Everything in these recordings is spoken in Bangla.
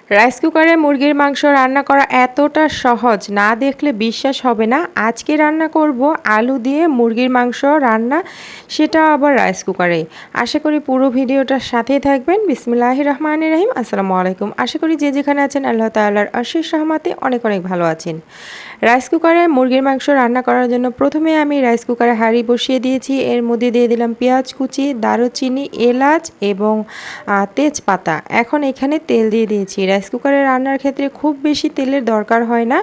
রাইস কুকারে মুরগির মাংস রান্না করা এতটা সহজ, না দেখলে বিশ্বাস হবে না। আজকে রান্না করব আলু দিয়ে মুরগির মাংস রান্না, সেটা আবার রাইস কুকারে। আশা করি পুরো ভিডিওটার সাথেই থাকবেন। বিসমিল্লাহির রহমানির রহিম। আসসালামু আলাইকুম। আশা করি যে যেখানে আছেন আল্লাহ তাআলার অশেষ রহমতে অনেক অনেক ভালো আছেন। রাইস কুকারে মুরগির মাংস রান্না করার জন্য প্রথমে আমি রাইস কুকারে হাঁড়ি বসিয়ে দিয়েছি। এর মধ্যে দিয়ে দিলাম পেঁয়াজ কুচি, দারুচিনি, এলাচ এবং তেজপাতা। এখন এখানে তেল দিয়ে দিয়েছি। রাইস কুকারে রান্নার ক্ষেত্রে খুব বেশি তেলের দরকার হয় না।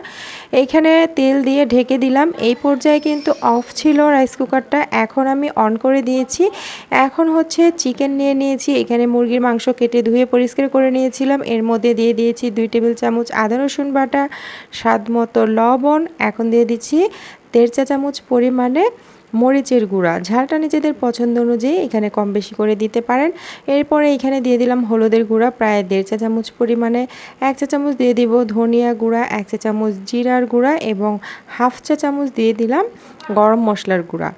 এইখানে তেল দিয়ে ঢেকে দিলাম। এই পর্যায়ে কিন্তু অফ ছিল রাইস কুকারটা, এখন আমি অন করে দিয়েছি। এখন হচ্ছে চিকেন নিয়ে নিয়েছি। এখানে মুরগির মাংস কেটে ধুয়ে পরিষ্কার করে নিয়েছিলাম। এর মধ্যে দিয়ে দিয়েছি 2 টেবিল চামচ আদা রসুন বাটা, স্বাদ মতো লবণ। এখন দিয়ে দিচ্ছি 1.5 চা চামচ পরিমাণে মরিচের গুঁড়া। ঝালটা নিজেদের পছন্দ অনুযায়ী এখানে কম বেশি করে দিতে পারেন। এরপরে এখানে দিয়ে দিলাম হলুদের গুঁড়া প্রায় 1.5 চা চামচ পরিমাণে। 1 চা চামচ দিয়ে দিব ধনিয়া গুঁড়া, 1 চা চামচ জিরার গুঁড়া এবং 1/2 চা চামচ দিয়ে দিলাম গরম মশলার গুঁড়া।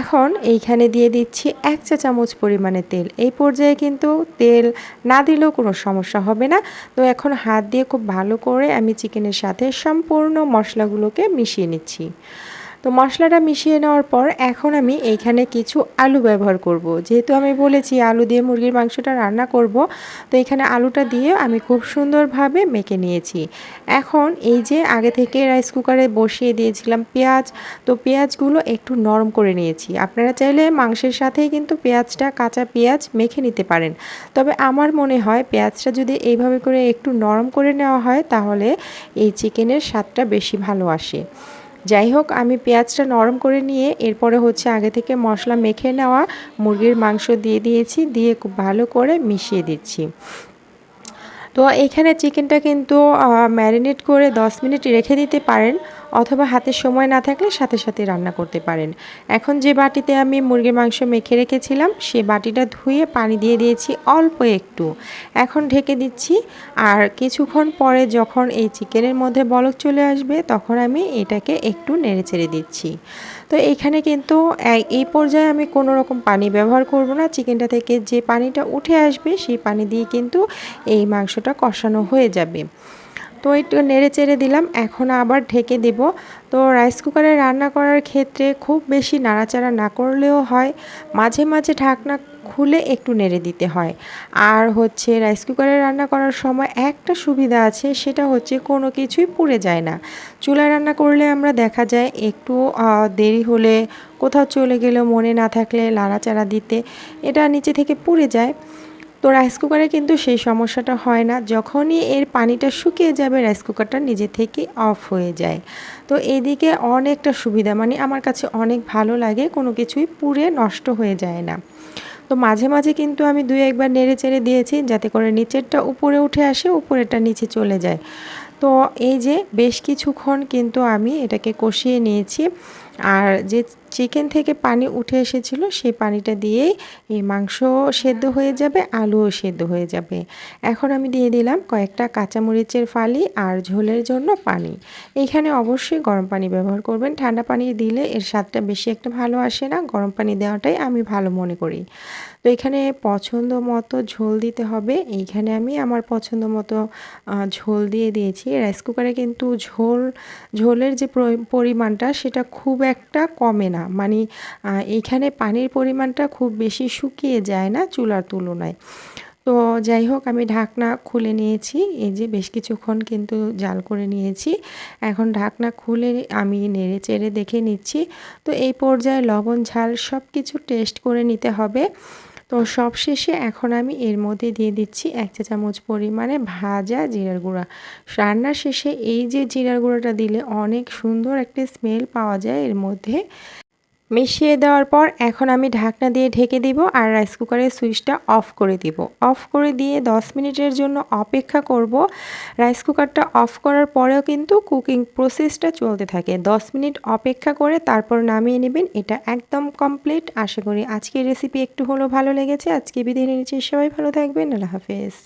এখন এইখানে দিয়ে দিচ্ছি 1 চা চামচ পরিমাণে তেল। এই পর্যায়ে কিন্তু তেল না দিলেও কোনো সমস্যা হবে না। তো এখন হাত দিয়ে খুব ভালো করে আমি চিকেনের সাথে সম্পূর্ণ মশলাগুলোকে মিশিয়ে নিচ্ছি। তো মশলাটা মিশিয়ে নেওয়ার পর এখন আমি এইখানে কিছু আলু ব্যবহার করব। যেহেতু আমি বলেছি আলু দিয়ে মুরগির মাংসটা রান্না করব, তো এখানে আলুটা দিয়ে আমি খুব সুন্দরভাবে মেখে নিয়েছি। এখন এই যে আগে থেকে রাইস কুকারে বসিয়ে দিয়েছিলাম পেঁয়াজ, তো পেঁয়াজগুলো একটু নরম করে নিয়েছি। আপনারা চাইলে মাংসের সাথেই কিন্তু পেঁয়াজটা, কাঁচা পেঁয়াজ মেখে নিতে পারেন। তবে আমার মনে হয় পেঁয়াজটা যদি এইভাবে করে একটু নরম করে নেওয়া হয় তাহলে এই চিকেনের স্বাদটা বেশি ভালো আসে। যাই হোক, আমি পেঁয়াজটা নরম করে নিয়ে এরপরে হচ্ছে আগে থেকে মশলা মেখে নেওয়া মুরগির মাংস দিয়ে দিয়েছি, দিয়ে খুব ভালো করে মিশিয়ে দিচ্ছি। তো এইখানে চিকেনটা কিন্তু ম্যারিনেট করে 10 মিনিট রেখে দিতে পারেন, অথবা হাতে সময় না থাকলে সাথে সাথে রান্না করতে পারেন। এখন যে বাটিতে আমি মুরগির মাংস মেখে রেখেছিলাম সেই বাটিটা ধুয়ে পানি দিয়ে দিয়েছি অল্প একটু। এখন ঢেকে দিচ্ছি, আর কিছুক্ষণ পরে যখন এই চিকেনের মধ্যে বলক চলে আসবে তখন আমি এটাকে একটু নেড়েচেড়ে দিচ্ছি। তো এইখানে কিন্তু এই পর্যায়ে আমি কোনো রকম পানি ব্যবহার করব না। চিকেনটা থেকে যে পানিটা উঠে আসবে সেই পানি দিয়ে কিন্তু এই মাংসটা কষানো হয়ে যাবে। তো একটু নেড়ে চেড়ে দিলাম, এখন আবার ঢেকে দেব। তো রাইস কুকারে রান্না করার ক্ষেত্রে খুব বেশি নাড়াচাড়া না করলেও হয়, মাঝে মাঝে ঢাকনা খুলে একটু নেড়ে দিতে হয়। আর হচ্ছে রাইস কুকারে রান্না করার সময় একটা সুবিধা আছে, সেটা হচ্ছে কোনো কিছুই পুড়ে যায় না। চুলায় রান্না করলে আমরা দেখা যায় একটু দেরি হলে, কোথাও চলে গেলেও মনে না থাকলে নাড়াচাড়া দিতে এটা নিচে থেকে পুড়ে যায়। তো রাইস কুকারে কিন্তু সেই সমস্যাটা হয় না। যখনই এর পানিটা শুকিয়ে যাবে রাইস কুকারটা নিজে থেকেই অফ হয়ে যায়। তো এইদিকে অনেকটা সুবিধা, মানে আমার কাছে অনেক ভালো লাগে, কোনো কিছুই পুড়ে নষ্ট হয়ে যায় না। তো মাঝে মাঝে কিন্তু আমি 2 একবার নেড়ে চেড়ে দিয়েছি যাতে করে নিচেরটা উপরে উঠে আসে, উপরেরটা নিচে চলে যায়। তো এই যে বেশ কিছুক্ষণ কিন্তু আমি এটাকে কষিয়ে নিয়েছি। আর যে চিকেন থেকে পানি উঠে এসেছিল সেই পানিটা দিয়েই এই মাংস সেদ্ধ হয়ে যাবে, আলুও সেদ্ধ হয়ে যাবে। এখন আমি দিয়ে দিলাম কয়েকটা কাঁচামরিচের ফালি আর ঝোলের জন্য পানি। এইখানে অবশ্যই গরম পানি ব্যবহার করবেন, ঠান্ডা পানি দিলে এর স্বাদটা বেশি একটা ভালো আসে না। গরম পানি দেওয়াটাই আমি ভালো মনে করি। তো এখানে পছন্দ মতো ঝোল দিতে হবে। এইখানে আমি আমার পছন্দ মতো ঝোল দিয়ে দিয়েছি। রাইস কুকারে কিন্তু ঝোলের যে পরিমাণটা সেটা খুব একটা কমে না, মানে এইখানে পানির পরিমাণটা খুব বেশি শুকিয়ে যায় না চুলার তুলনায়। তো যাই হোক, আমি ঢাকনা খুলে নিয়েছি। এই যে বেশ কিছুক্ষণ কিন্তু জাল করে নিয়েছি। এখন ঢাকনা খুলে আমি নেড়ে চেড়ে দেখে নিচ্ছি। তো এই পর্যায়ে লবণ ঝাল সব কিছু টেস্ট করে নিতে হবে। তো সবশেষে এখন আমি এর মধ্যে দিয়ে দিচ্ছি 1 চা চামচ পরিমাণে ভাজা জিরার গুঁড়া। রান্নার শেষে এই যে জিরার গুঁড়োটা দিলে অনেক সুন্দর একটা স্মেল পাওয়া যায় এর মধ্যে। মিশিয়ে দেওয়ার পর এখন আমি ঢাকনা দিয়ে ঢেকে দিব আর রাইস কুকারের সুইচটা অফ করে দিব। অফ করে দিয়ে 10 মিনিটের জন্য অপেক্ষা করব। রাইস কুকারটা অফ করার পরেও কিন্তু কুকিং প্রসেসটা চলতে থাকে। 10 মিনিট অপেক্ষা করে তারপর নামিয়ে নেবেন। এটা একদম কমপ্লিট। আশা করি আজকের রেসিপি একটু হলেও ভালো লেগেছে। আজকে বিদায় নিচ্ছি, সবাই ভালো থাকবেন। আল্লাহ হাফেজ।